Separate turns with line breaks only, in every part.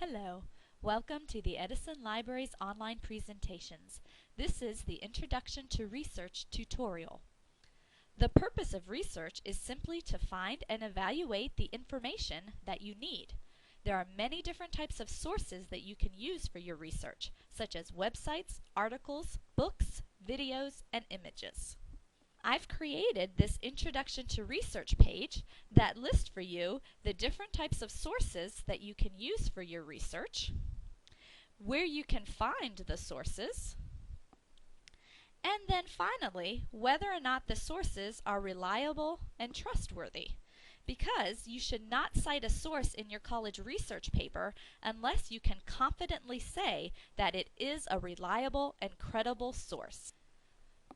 Hello, welcome to the Edison Library's online presentations. This is the Introduction to Research tutorial. The purpose of research is simply to find and evaluate the information that you need. There are many different types of sources that you can use for your research, such as websites, articles, books, videos, and images. I've created this Introduction to Research page that lists for you the different types of sources that you can use for your research, where you can find the sources, and then finally, whether or not the sources are reliable and trustworthy. Because you should not cite a source in your college research paper unless you can confidently say that it is a reliable and credible source.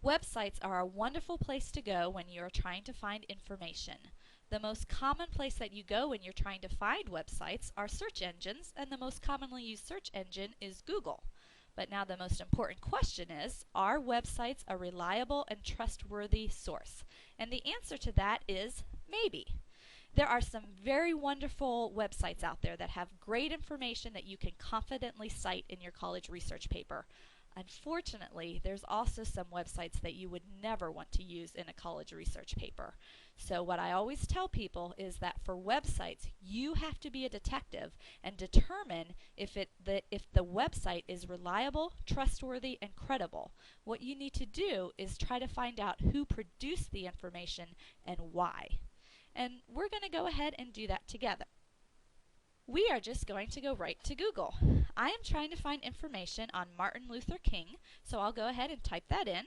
Websites are a wonderful place to go when you are trying to find information. The most common place that you go when you're trying to find websites are search engines, and the most commonly used search engine is Google. But now the most important question is, are websites a reliable and trustworthy source? And the answer to that is maybe. There are some very wonderful websites out there that have great information that you can confidently cite in your college research paper. Unfortunately, there's also some websites that you would never want to use in a college research paper. So what I always tell people is that for websites, you have to be a detective and determine if the website is reliable, trustworthy, and credible. What you need to do is try to find out who produced the information and why. And we're going to go ahead and do that together. We are just going to go right to Google. I am trying to find information on Martin Luther King, so I'll go ahead and type that in.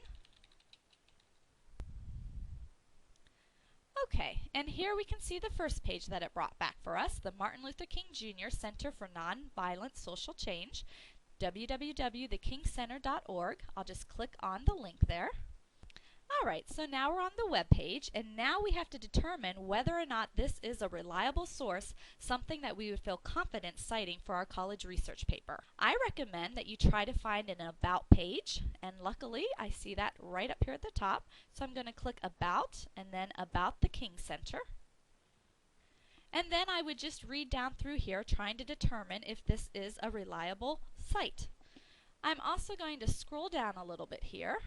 Okay, and here we can see the first page that it brought back for us, the Martin Luther King Jr. Center for Nonviolent Social Change, www.thekingcenter.org. I'll just click on the link there. Alright, so now we're on the web page, and now we have to determine whether or not this is a reliable source, something that we would feel confident citing for our college research paper. I recommend that you try to find an About page, and luckily I see that right up here at the top, so I'm going to click About, and then About the King Center. And then I would just read down through here trying to determine if this is a reliable site. I'm also going to scroll down a little bit here.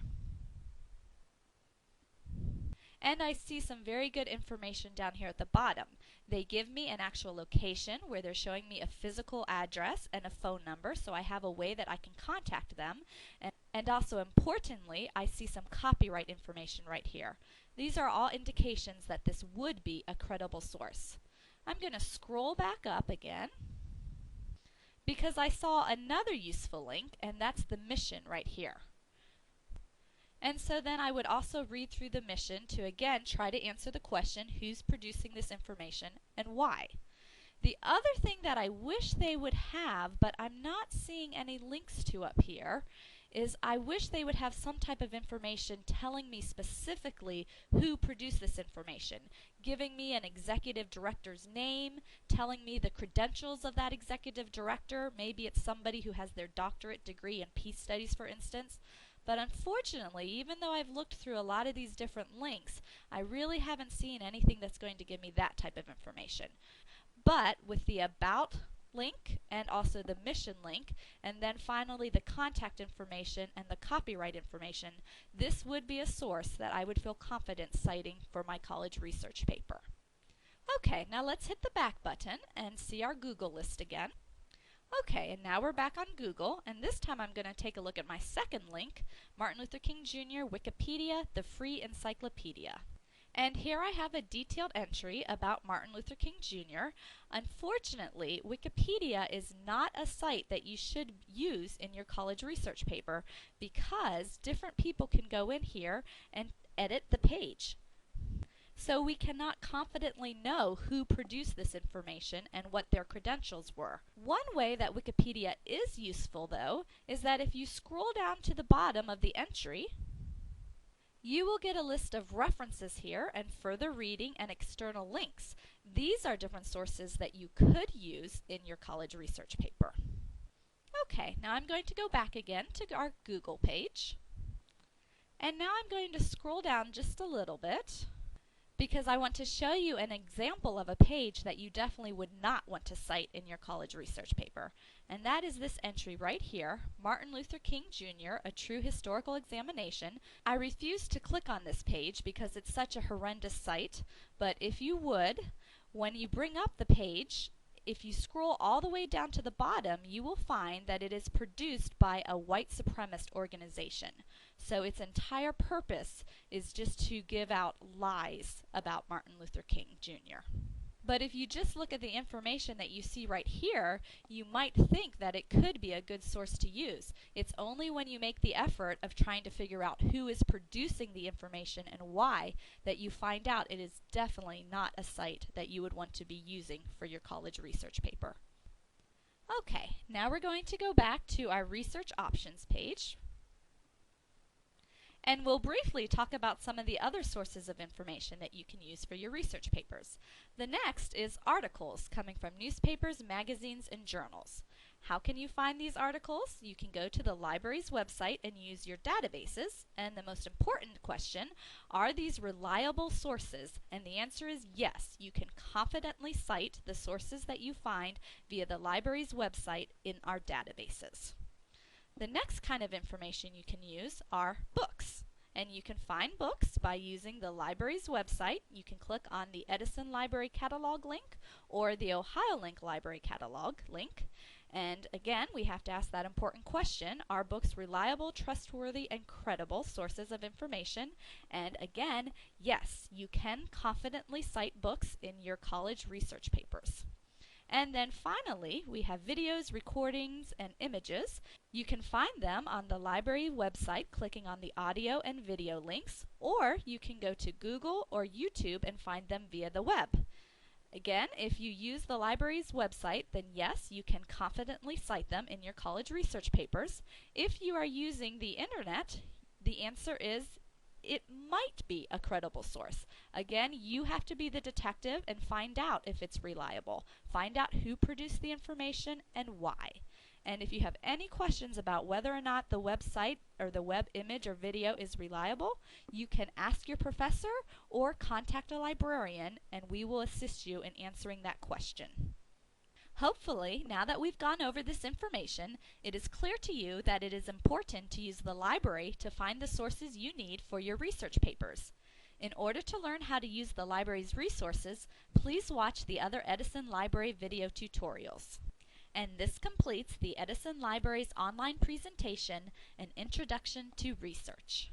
And I see some very good information down here at the bottom. They give me an actual location where they're showing me a physical address and a phone number, so I have a way that I can contact them. And also importantly, I see some copyright information right here. These are all indications that this would be a credible source. I'm going to scroll back up again because I saw another useful link, and that's the mission right here. And so then I would also read through the mission to again try to answer the question, who's producing this information and why? The other thing that I wish they would have, but I'm not seeing any links to up here, is I wish they would have some type of information telling me specifically who produced this information, giving me an executive director's name, telling me the credentials of that executive director. Maybe it's somebody who has their doctorate degree in peace studies, for instance. But unfortunately, even though I've looked through a lot of these different links, I really haven't seen anything that's going to give me that type of information. But with the About link and also the mission link, and then finally the contact information and the copyright information, this would be a source that I would feel confident citing for my college research paper. Okay, now let's hit the back button and see our Google list again. Okay, and now we're back on Google, and this time I'm going to take a look at my second link, Martin Luther King Jr. Wikipedia, the Free Encyclopedia. And here I have a detailed entry about Martin Luther King Jr. Unfortunately, Wikipedia is not a site that you should use in your college research paper because different people can go in here and edit the page. So we cannot confidently know who produced this information and what their credentials were. One way that Wikipedia is useful, though, is that if you scroll down to the bottom of the entry, you will get a list of references here and further reading and external links. These are different sources that you could use in your college research paper. Okay, now I'm going to go back again to our Google page. And now I'm going to scroll down just a little bit Because I want to show you an example of a page that you definitely would not want to cite in your college research paper. And that is this entry right here, Martin Luther King Jr., A True Historical Examination. I refuse to click on this page because it's such a horrendous site, but if you would, when you bring up the page, if you scroll all the way down to the bottom, you will find that it is produced by a white supremacist organization. So its entire purpose is just to give out lies about Martin Luther King Jr. But if you just look at the information that you see right here, you might think that it could be a good source to use. It's only when you make the effort of trying to figure out who is producing the information and why that you find out it is definitely not a site that you would want to be using for your college research paper. Okay, now we're going to go back to our research options page. And we'll briefly talk about some of the other sources of information that you can use for your research papers. The next is articles coming from newspapers, magazines, and journals. How can you find these articles? You can go to the library's website and use your databases. And the most important question, are these reliable sources? And the answer is yes. You can confidently cite the sources that you find via the library's website in our databases. The next kind of information you can use are books. And you can find books by using the library's website. You can click on the Edison Library Catalog link or the OhioLink Library Catalog link. And again, we have to ask that important question, are books reliable, trustworthy, and credible sources of information? And again, yes, you can confidently cite books in your college research papers. And then finally, we have videos, recordings, and images. You can find them on the library website clicking on the audio and video links, or you can go to Google or YouTube and find them via the web. Again, if you use the library's website, then yes, you can confidently cite them in your college research papers. If you are using the internet, the answer is it might be a credible source. Again, you have to be the detective and find out if it's reliable. Find out who produced the information and why. And if you have any questions about whether or not the website or the web image or video is reliable, you can ask your professor or contact a librarian, and we will assist you in answering that question. Hopefully, now that we've gone over this information, it is clear to you that it is important to use the library to find the sources you need for your research papers. In order to learn how to use the library's resources, please watch the other Edison Library video tutorials. And this completes the Edison Library's online presentation, An Introduction to Research.